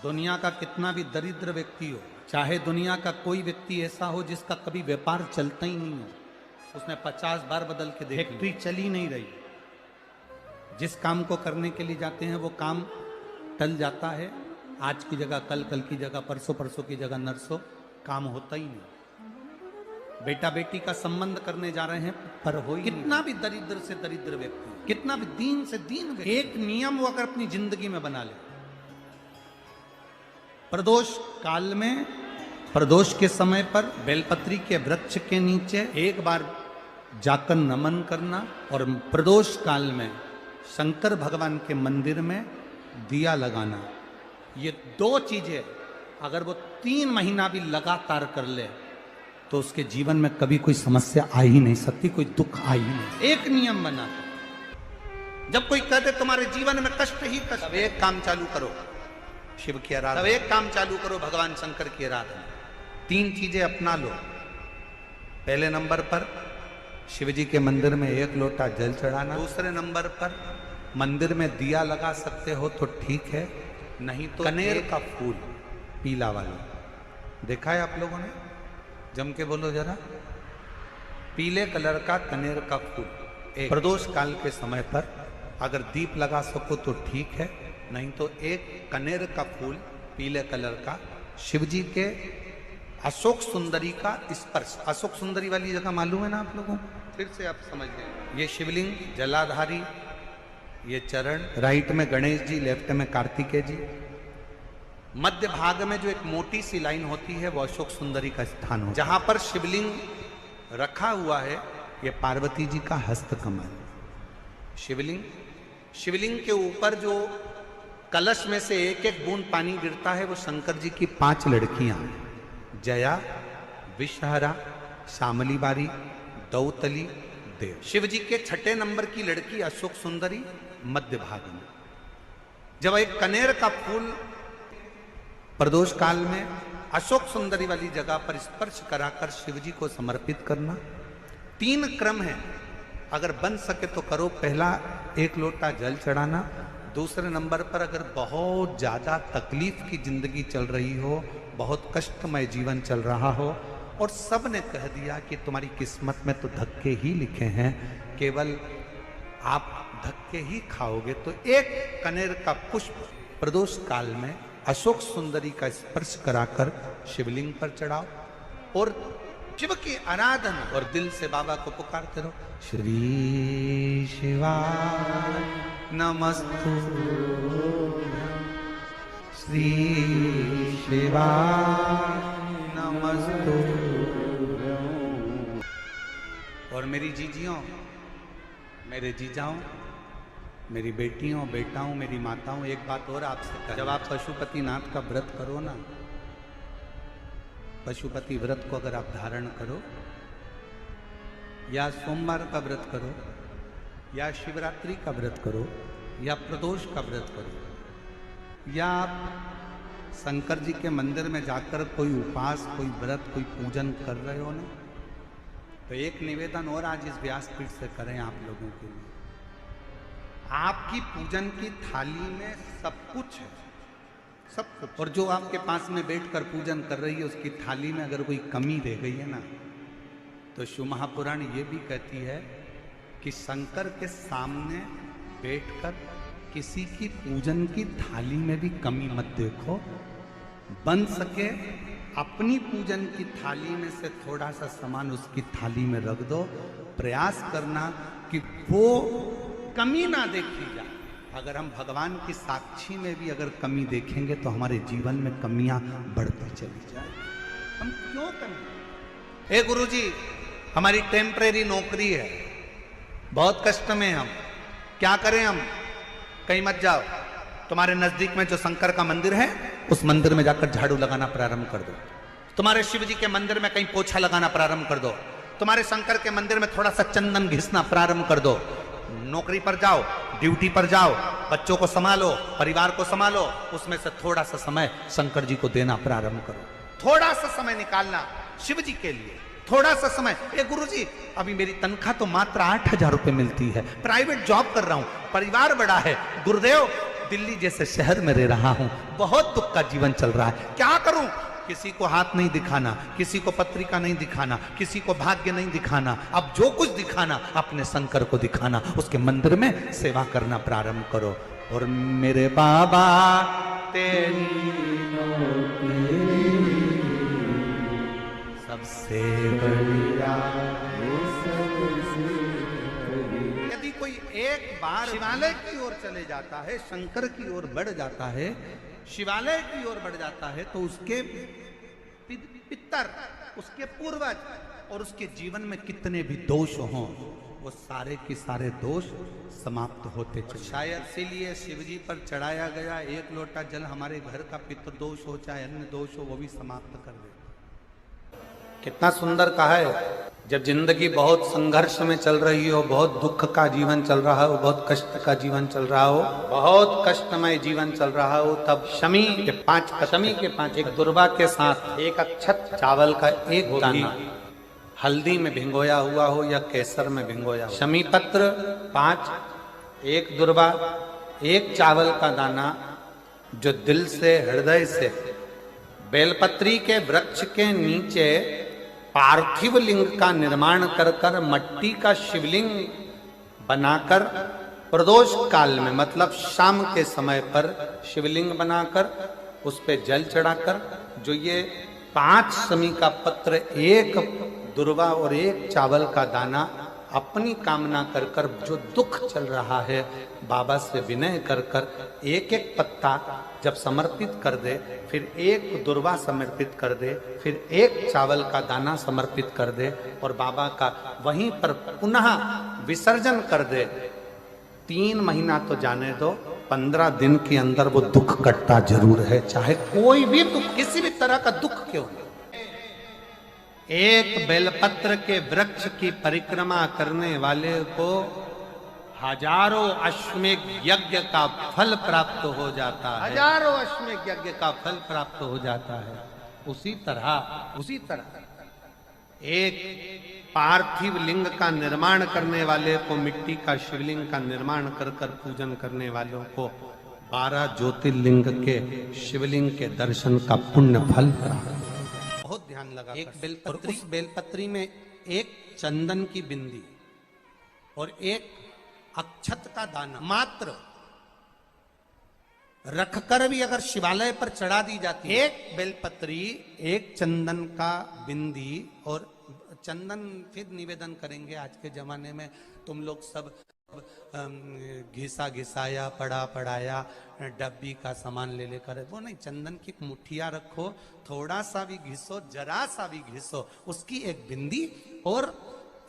दुनिया का कितना भी दरिद्र व्यक्ति हो, चाहे दुनिया का कोई व्यक्ति ऐसा हो जिसका कभी व्यापार चलता ही नहीं हो, उसने 50 बार बदल के देख, फैक्ट्री चली नहीं रही, जिस काम को करने के लिए जाते हैं वो काम टल जाता है। आज की जगह कल, कल की जगह परसों, परसों की जगह नरसों, काम होता ही नहीं। बेटा बेटी का संबंध करने जा रहे हैं पर हो ही कितना भी दरिद्र से दरिद्र व्यक्ति, कितना भी दीन से दीन व्यक्ति, एक नियम वो अगर अपनी जिंदगी में बना ले, प्रदोष काल में, प्रदोष के समय पर बेलपत्री के वृक्ष के नीचे एक बार जाकर नमन करना और प्रदोष काल में शंकर भगवान के मंदिर में दिया लगाना, ये दो चीजें अगर वो 3 महीना भी लगातार कर ले तो उसके जीवन में कभी कोई समस्या आ ही नहीं सकती, कोई दुख आ ही नहीं। एक नियम बना, जब कोई कहते तुम्हारे जीवन में कष्ट ही कष्ट, तब एक काम चालू करो, शिव की आराधना, तब एक काम चालू करो, भगवान शंकर की आराधना। 3 चीजें अपना लो। पहले नंबर पर शिव जी के मंदिर में 1 लोटा जल चढ़ाना। दूसरे नंबर पर मंदिर में दिया लगा सकते हो तो ठीक है, नहीं तो कनेर का फूल पीला वाला, देखा है आप लोगों ने? जम के बोलो जरा। पीले कलर का कनेर का फूल प्रदोष काल के समय पर अगर दीप लगा सको तो ठीक है, नहीं तो एक कनेर का फूल पीले कलर का, शिव जी के अशोक सुंदरी का स्पर्श। अशोक सुंदरी वाली जगह मालूम है ना आप लोगों को? फिर से आप समझ गए। ये शिवलिंग जलाधारी, ये चरण, राइट में गणेश जी, लेफ्ट में कार्तिकेय जी, मध्य भाग में जो एक मोटी सी लाइन होती है वो अशोक सुंदरी का स्थान हो। जहां पर शिवलिंग रखा हुआ है ये पार्वती जी का हस्त कमल। शिवलिंग के ऊपर जो कलश में से एक एक बूंद पानी गिरता है वो शंकर जी की 5 लड़कियां, जया, विषहरा, शामली बारी, दौतली, देव। शिव जी के 6ठे नंबर की लड़की अशोक सुंदरी मध्य भाग में। जब एक कनेर का फूल प्रदोष काल में अशोक सुंदरी वाली जगह पर स्पर्श कराकर शिव जी को समर्पित करना। 3 क्रम है, अगर बन सके तो करो। पहला 1 लोटा जल चढ़ाना। दूसरे नंबर पर अगर बहुत ज्यादा तकलीफ की जिंदगी चल रही हो, बहुत कष्टमय जीवन चल रहा हो और सब ने कह दिया कि तुम्हारी किस्मत में तो धक्के ही लिखे हैं, केवल आप धक्के ही खाओगे, तो एक कनेर का पुष्प प्रदोष काल में अशोक सुंदरी का स्पर्श कराकर शिवलिंग पर चढ़ाओ और शिव की आराधना और दिल से बाबा को पुकारते रहो। श्री शिवाय नमस्तु, श्री शिवाय नमस्तु। और मेरी जीजियों, मेरे जीजाओं, मेरी बेटियों, बेटाओं, मेरी माताओं, एक बात और आपसे, जब आप पशुपति नाथ का व्रत करो ना, पशुपति व्रत को अगर आप धारण करो, या सोमवार का व्रत करो, या शिवरात्रि का व्रत करो, या प्रदोष का व्रत करो, या आप शंकर जी के मंदिर में जाकर कोई उपास, कोई व्रत, कोई पूजन कर रहे हो ना, तो एक निवेदन और आज इस व्यासपीठ से करें आप लोगों के लिए। आपकी पूजन की थाली में सब कुछ है, सब कुछ, और जो आपके पास में बैठकर पूजन कर रही है उसकी थाली में अगर कोई कमी रह गई है ना, तो शिव महापुराण ये भी कहती है कि शंकर के सामने बैठकर किसी की पूजन की थाली में भी कमी मत देखो। बन सके अपनी पूजन की थाली में से थोड़ा सा सामान उसकी थाली में रख दो। प्रयास करना कि वो कमी ना देखी जाए। अगर हम भगवान की साक्षी में भी अगर कमी देखेंगे तो हमारे जीवन में कमियां बढ़ती चली जाए। हम क्यों कमी? हे गुरुजी, हमारी टेम्परेरी नौकरी है, बहुत कष्ट में हम, क्या करें हम? कहीं मत जाओ, तुम्हारे नजदीक में जो शंकर का मंदिर है उस मंदिर में जाकर झाड़ू लगाना प्रारंभ कर दो। तुम्हारे शिव जी के मंदिर में कहीं पोछा लगाना प्रारंभ कर दो। तुम्हारे शंकर के मंदिर में थोड़ा सा चंदन घिसना प्रारंभ कर दो। नौकरी पर जाओ, ड्यूटी पर जाओ, बच्चों को संभालो, परिवार को संभालो, उसमें से थोड़ा सा समय शंकर जी को देना प्रारंभ करो। थोड़ा सा समय निकालना शिव जी के लिए, थोड़ा सा समय। ए गुरुजी, अभी मेरी तनख्वाह तो मात्र 8,000 रुपए मिलती है, प्राइवेट जॉब कर रहा हूं, परिवार बड़ा है, गुरुदेव दिल्ली जैसे शहर में रह रहा हूं, बहुत दुख का जीवन चल रहा है, क्या करूं? किसी को हाथ नहीं दिखाना, किसी को पत्रिका नहीं दिखाना, किसी को भाग्य नहीं दिखाना, अब जो कुछ दिखाना अपने शंकर को दिखाना, उसके मंदिर में सेवा करना प्रारंभ करो। और मेरे बाबा तेरी सबसे बढ़िया, यदि कोई एक बार शिवालय की ओर चले जाता है, शंकर की ओर बढ़ जाता है, शिवालय की ओर बढ़ जाता है, तो उसके पितर, उसके पूर्वज और उसके जीवन में कितने भी दोष हों, वो सारे के सारे दोष समाप्त होते चले। शायद इसीलिए शिव जी पर चढ़ाया गया एक लोटा जल हमारे घर का पितृदोष हो चाहे अन्य दोष हो, वो भी समाप्त कर दे। कितना सुंदर कहा है। जब जिंदगी बहुत संघर्ष में चल रही हो, बहुत दुख का जीवन चल रहा हो, बहुत कष्ट का जीवन चल रहा हो, बहुत कष्टमय जीवन चल रहा हो, तब शमी के पांच एक दुर्वा के साथ एक अक्षत चावल का एक दाना हल्दी में भिंगोया हुआ हो या केसर में भिंगोया, शमी पत्र 5, एक दुर्वा, एक चावल का दाना, जो दिल से हृदय से बेलपत्री के वृक्ष के नीचे पार्थिव लिंग का निर्माण कर कर मट्टी का शिवलिंग बनाकर प्रदोष काल में, मतलब शाम के समय पर शिवलिंग बनाकर उस पे जल चढ़ाकर, जो ये 5 शमी का पत्र, एक दुर्वा और एक चावल का दाना, अपनी कामना कर कर जो दुख चल रहा है बाबा से विनय कर कर एक एक पत्ता जब समर्पित कर दे, फिर एक दुर्वा समर्पित कर दे, फिर एक चावल का दाना समर्पित कर दे और बाबा का वहीं पर पुनः विसर्जन कर दे, 3 महीना तो जाने दो, 15 दिन के अंदर वो दुख कटता जरूर है, चाहे कोई भी दुख, किसी भी तरह का दुख क्यों नहीं। एक बेलपत्र के वृक्ष की परिक्रमा करने वाले को हजारों अश्वमेघ यज्ञ का फल प्राप्त हो जाता है, हजारों अश्वमेघ यज्ञ का फल प्राप्त हो जाता है। उसी तरह एक पार्थिव लिंग का निर्माण करने वाले को, मिट्टी का शिवलिंग का निर्माण कर कर पूजन करने वालों को 12 ज्योतिर्लिंग के शिवलिंग के दर्शन का पुण्य फल प्राप्त। बहुत ध्यान लगा। एक बेलपत्री, उस बेलपत्री में एक चंदन की बिंदी और एक अक्षत का दाना मात्र रखकर भी अगर शिवालय पर चढ़ा दी जाती है, एक बेलपत्री, एक चंदन का बिंदी, और चंदन फिर निवेदन करेंगे। आज के जमाने में तुम लोग सब घिसा घिसाया, पड़ा पड़ाया, डब्बी का सामान ले लेकर, वो नहीं, चंदन की मुठिया रखो, थोड़ा सा भी घिसो, जरा सा भी घिसो, उसकी एक बिंदी और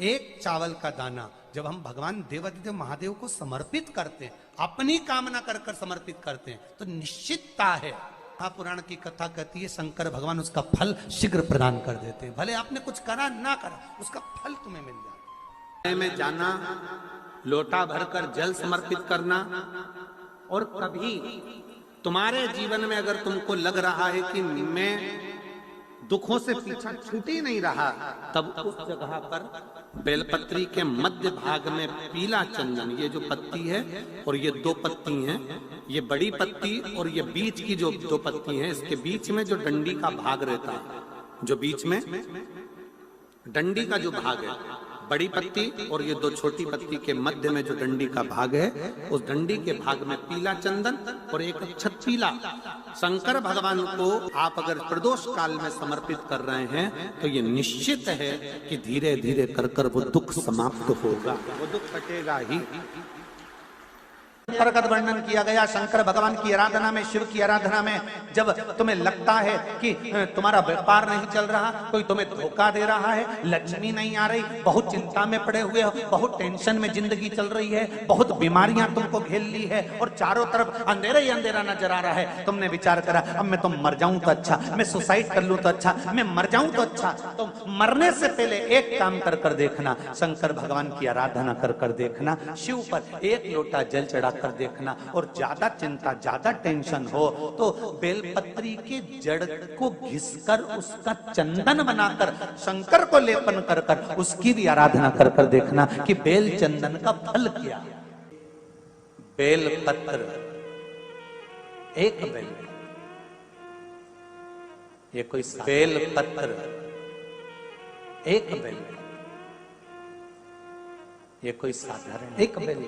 एक चावल का दाना, जब हम भगवान देवाधिदेव महादेव को समर्पित करते हैं, अपनी कामना कर कर समर्पित करते हैं, तो निश्चितता है, पुराण की कथा कहती है, शंकर भगवान उसका फल शीघ्र प्रदान कर देते हैं। भले आपने कुछ करा ना करा, उसका फल तुम्हें मिल जाए। में जाना, लोटा भरकर जल समर्पित करना, और कभी तुम्हारे जीवन में अगर तुमको लग रहा है कि मैं दुखों से पीछा छूट ही नहीं रहा, तब उस जगह पर बेलपत्री के मध्य भाग में पीला चंदन, ये जो पत्ती है और ये 2 पत्ती हैं, ये बड़ी पत्ती और ये बीच की जो 2 पत्ती हैं, इसके बीच में जो डंडी का भाग रहता है, जो बीच में डंडी का जो भाग है, बड़ी पत्ती और ये 2 छोटी पत्ती के मध्य में जो डंडी का भाग है, उस डंडी के भाग में पीला चंदन और एक अक्षत पीला, शंकर भगवान को आप अगर प्रदोष काल में समर्पित कर रहे हैं, तो ये निश्चित है कि धीरे धीरे कर कर वो दुख समाप्त होगा, वो दुख कटेगा ही। प्रगत वर्णन किया गया शंकर भगवान की आराधना में, शिव की आराधना में, जब तुम्हें लगता है कि तुम्हारा व्यापार नहीं चल रहा, कोई तुम्हें धोखा दे रहा है, लक्ष्मी नहीं आ रही, बहुत चिंता में पड़े हुए हो, बहुत टेंशन में जिंदगी चल रही है, बहुत बीमारियां तुमको घेर ली है और चारों तरफ अंधेरा ही अंधेरा नजर आ रहा है, तुमने विचार करा अब मैं तो मर जाऊं तो अच्छा, मैं सुसाइड कर लूं तो अच्छा, मैं मर जाऊं तो अच्छा, तो मरने से पहले एक काम कर कर देखना, शंकर भगवान की आराधना कर कर देखना, शिव पर एक लोटा जल चढ़ा कर देखना, और ज्यादा चिंता, ज्यादा टेंशन हो तो बेलपत्री के जड़ को घिसकर उसका चंदन बनाकर शंकर को लेपन कर कर उसकी भी आराधना कर कर देखना कि बेल चंदन का फल क्या। बेलपत्र एक बेल, ये कोई बेल पत्र, एक बेल, ये कोई साधारण एक बेल।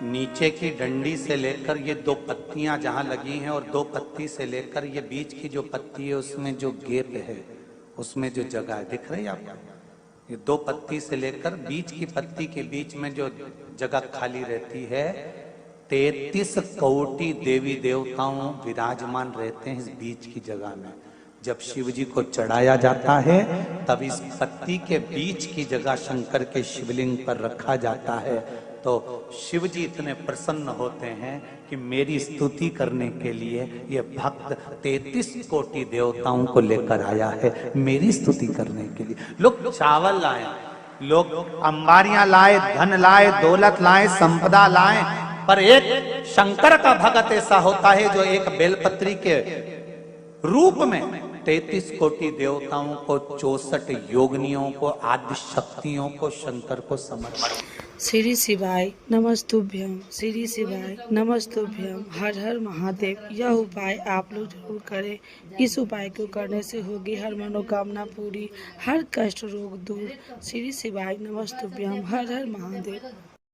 नीचे की डंडी से लेकर ये दो पत्तियां जहां लगी हैं और दो पत्ती से लेकर ये बीच की जो पत्ती है उसमें जो गैप है, उसमें जो जगह दिख रही है आपको, ये दो पत्ती से लेकर बीच की पत्ती के बीच में जो जगह खाली रहती है, 33 कोटि देवी देवताओं विराजमान रहते हैं इस बीच की जगह में। जब शिव जी को चढ़ाया जाता है तब इस पत्ती के बीच की जगह शंकर के शिवलिंग पर रखा जाता है, तो शिव जी इतने प्रसन्न होते हैं कि मेरी स्तुति करने के लिए ये भक्त 33 कोटि देवताओं को लेकर आया है, मेरी स्तुति करने के लिए। लोग चावल लाए, लोग अंबारियां लाए, धन लाए, दौलत लाए, संपदा लाए, पर एक शंकर का भक्त ऐसा होता है जो एक बेलपत्री के रूप में 33 कोटि देवताओं को, 64 योगिनियों को, आदि शक्तियों को शंकर को समर्पित। श्री शिवाय नमस्तुभ्यम, श्री शिवाय नमस्तुभ्यम, हर हर महादेव। यह उपाय आप लोग जरूर करें। इस उपाय को करने से होगी हर मनोकामना पूरी, हर कष्ट रोग दूर। श्री शिवाय नमस्तुभ्यम, हर हर महादेव।